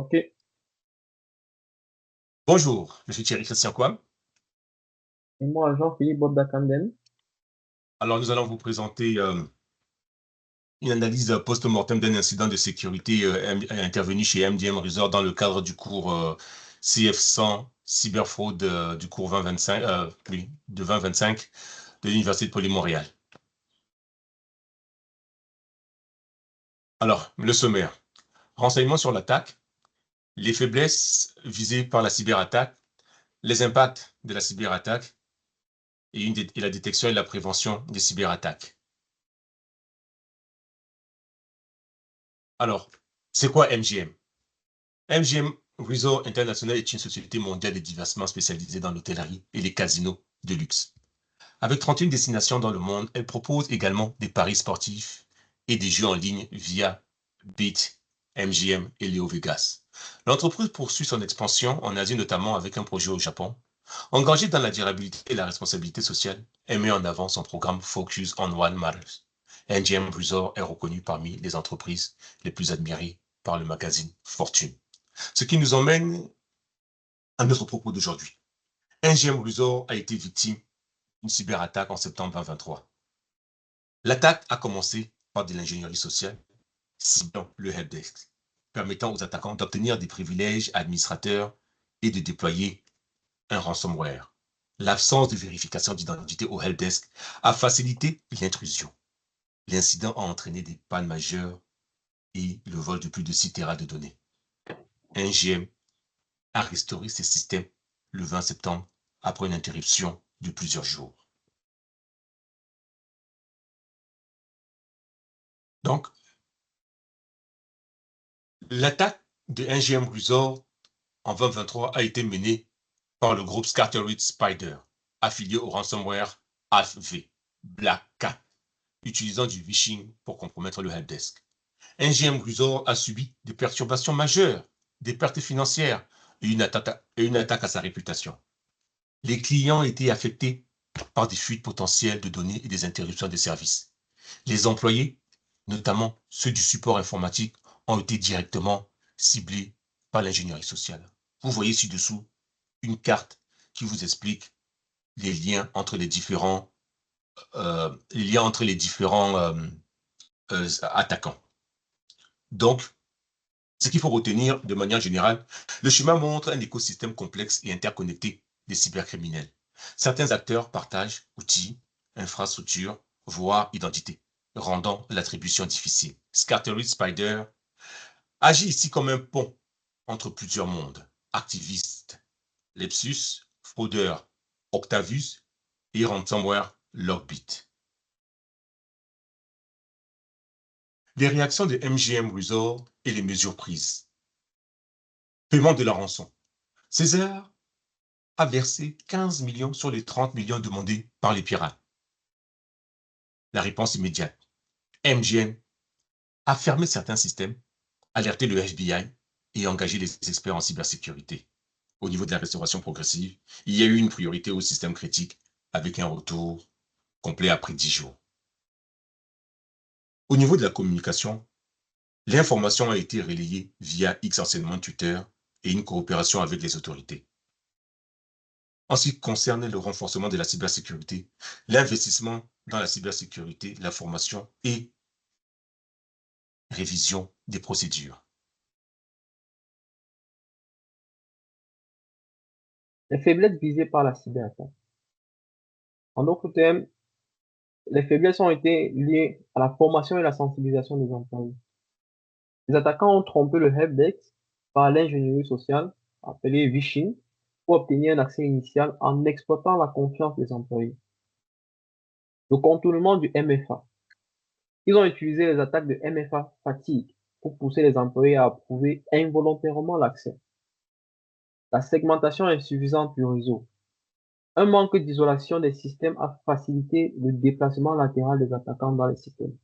Ok. Bonjour, je suis Thierry Christian Kouam. Et moi, Jean-Philippe Bob Dakanden. Alors, nous allons vous présenter une analyse post-mortem d'un incident de sécurité intervenu chez MDM Resort dans le cadre du cours CF100 cyberfraude du cours 2025, oui, de 2025 de l'Université de Poly-Montréal. Alors, le sommaire. Renseignements sur l'attaque, les faiblesses visées par la cyberattaque, les impacts de la cyberattaque et la détection et la prévention des cyberattaques. Alors, c'est quoi MGM? MGM Resort International est une société mondiale de divertissement spécialisée dans l'hôtellerie et les casinos de luxe. Avec 31 destinations dans le monde, elle propose également des paris sportifs et des jeux en ligne via Beat, MGM et Leo Vegas. L'entreprise poursuit son expansion en Asie, notamment avec un projet au Japon. Engagée dans la durabilité et la responsabilité sociale, elle met en avant son programme Focus on What Matters. MGM Resort est reconnu parmi les entreprises les plus admirées par le magazine Fortune. Ce qui nous emmène à notre propos d'aujourd'hui. MGM Resort a été victime d'une cyberattaque en septembre 2023. L'attaque a commencé par de l'ingénierie sociale, ciblant le helpdesk, permettant aux attaquants d'obtenir des privilèges administrateurs et de déployer un ransomware. L'absence de vérification d'identité au helpdesk a facilité l'intrusion. L'incident a entraîné des pannes majeures et le vol de plus de 6 Tera de données. MGM a restauré ses systèmes le 20 septembre après une interruption de plusieurs jours. Donc, l'attaque de MGM Resort en 2023 a été menée par le groupe Scattered Spider, affilié au ransomware AFV, Black Cat, utilisant du phishing pour compromettre le helpdesk. MGM Resort a subi des perturbations majeures, des pertes financières et une attaque à sa réputation. Les clients étaient affectés par des fuites potentielles de données et des interruptions de services. Les employés, notamment ceux du support informatique, ont été directement ciblés par l'ingénierie sociale. Vous voyez ci-dessous une carte qui vous explique les liens entre les différents, attaquants. Donc, ce qu'il faut retenir de manière générale, le schéma montre un écosystème complexe et interconnecté des cybercriminels. Certains acteurs partagent outils, infrastructures, voire identités, rendant l'attribution difficile. Scattered Spider agit ici comme un pont entre plusieurs mondes. Activistes, Lepsus, fraudeur, Octavius et ransomware Logbit. Les réactions de MGM Resort et les mesures prises. Paiement de la rançon. César a versé 15 millions sur les 30 millions demandés par les pirates. La réponse immédiate. MGM a fermé certains systèmes, alerté le FBI et engagé les experts en cybersécurité. Au niveau de la restauration progressive, il y a eu une priorité au système critique avec un retour complet après 10 jours. Au niveau de la communication, l'information a été relayée via X enseignement Twitter et une coopération avec les autorités. En ce qui concerne le renforcement de la cybersécurité, l'investissement dans la cybersécurité, la formation et révision des procédures. Les faiblesses visées par la cyberattaque. En d'autres termes, les faiblesses ont été liées à la formation et la sensibilisation des employés. Les attaquants ont trompé le helpdesk par l'ingénierie sociale, appelée phishing, pour obtenir un accès initial en exploitant la confiance des employés. Le contournement du MFA. Ils ont utilisé les attaques de MFA fatigue pour pousser les employés à approuver involontairement l'accès. La segmentation insuffisante du réseau. Un manque d'isolation des systèmes a facilité le déplacement latéral des attaquants dans les systèmes.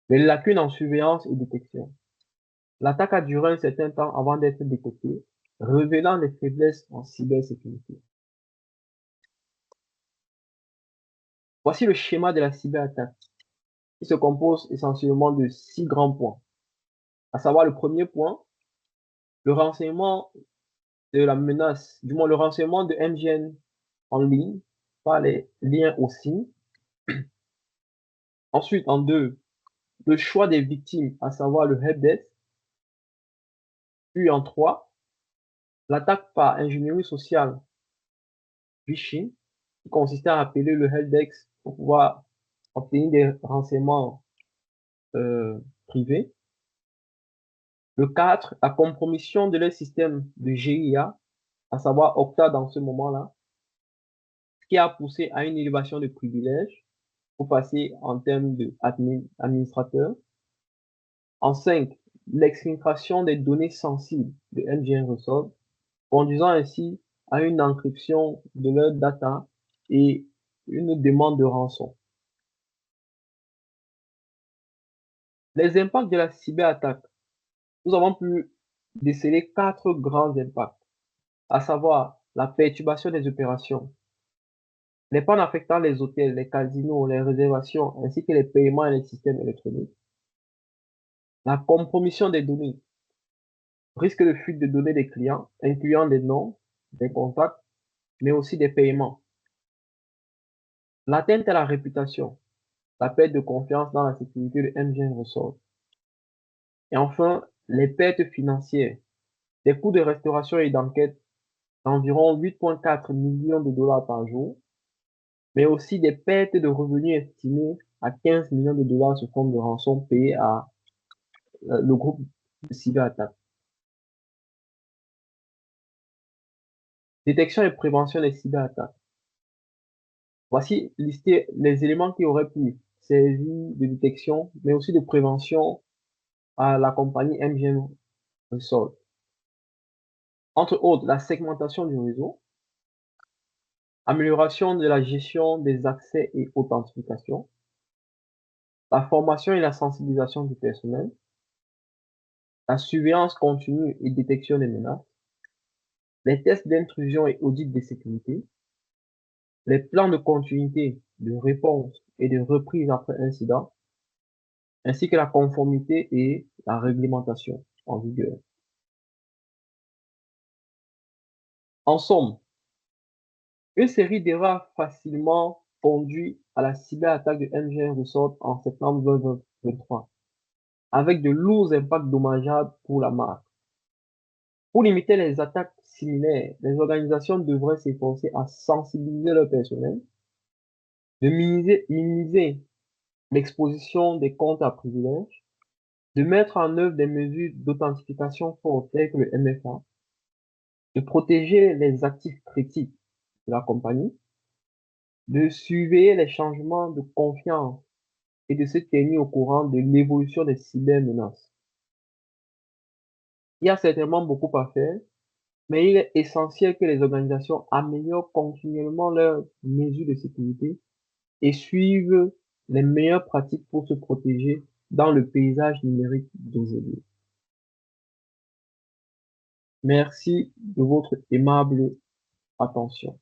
Les lacunes en surveillance et détection. L'attaque a duré un certain temps avant d'être détectée, révélant des faiblesses en cybersécurité. Voici le schéma de la cyberattaque, qui se compose essentiellement de 6 grands points. À savoir le premier point, le renseignement de la menace, du moins le renseignement de MGN en ligne par les liens aussi. Ensuite, en 2, le choix des victimes, à savoir le helpdesk. Puis en 3, l'attaque par ingénierie sociale, phishing, qui consistait à appeler le helpdesk pour pouvoir obtenir des renseignements privés. Le 4, la compromission de leur système de GIA, à savoir Okta dans ce moment-là, ce qui a poussé à une élévation de privilèges pour passer en termes d'administrateur. En 5, l'exfiltration des données sensibles de MGN Resolve, conduisant ainsi à une encryption de leurs data et une demande de rançon. Les impacts de la cyberattaque. Nous avons pu déceler 4 grands impacts, à savoir la perturbation des opérations, les pannes affectant les hôtels, les casinos, les réservations, ainsi que les paiements et les systèmes électroniques, la compromission des données, risque de fuite de données des clients, incluant des noms, des contacts, mais aussi des paiements, l'atteinte à la réputation, la perte de confiance dans la sécurité de MGN Resolve, et enfin, les pertes financières, des coûts de restauration et d'enquête d'environ 8,4 millions de dollars par jour, mais aussi des pertes de revenus estimées à 15 millions de dollars sous forme de rançon payée à le groupe de cyberattaque. Détection et prévention des cyberattaques. Voici listés les éléments qui auraient pu servir de détection, mais aussi de prévention à la compagnie MGN Resolve. Entre autres, la segmentation du réseau, amélioration de la gestion des accès et authentification, la formation et la sensibilisation du personnel, la surveillance continue et détection des menaces, les tests d'intrusion et audits de sécurité, les plans de continuité, de réponse et de reprise après incident, ainsi que la conformité et la réglementation en vigueur. En somme, une série d'erreurs facilement conduit à la cyberattaque de MGN Resolve en septembre 2023, avec de lourds impacts dommageables pour la marque. Pour limiter les attaques similaires, les organisations devraient s'efforcer à sensibiliser leur personnel, de minimiser l'exposition des comptes à privilèges, de mettre en œuvre des mesures d'authentification fortes telles que le MFA, de protéger les actifs critiques de la compagnie, de surveiller les changements de confiance et de se tenir au courant de l'évolution des cybermenaces. Il y a certainement beaucoup à faire, mais il est essentiel que les organisations améliorent continuellement leurs mesures de sécurité et suivent les meilleures pratiques pour se protéger dans le paysage numérique d'aujourd'hui. Merci de votre aimable attention.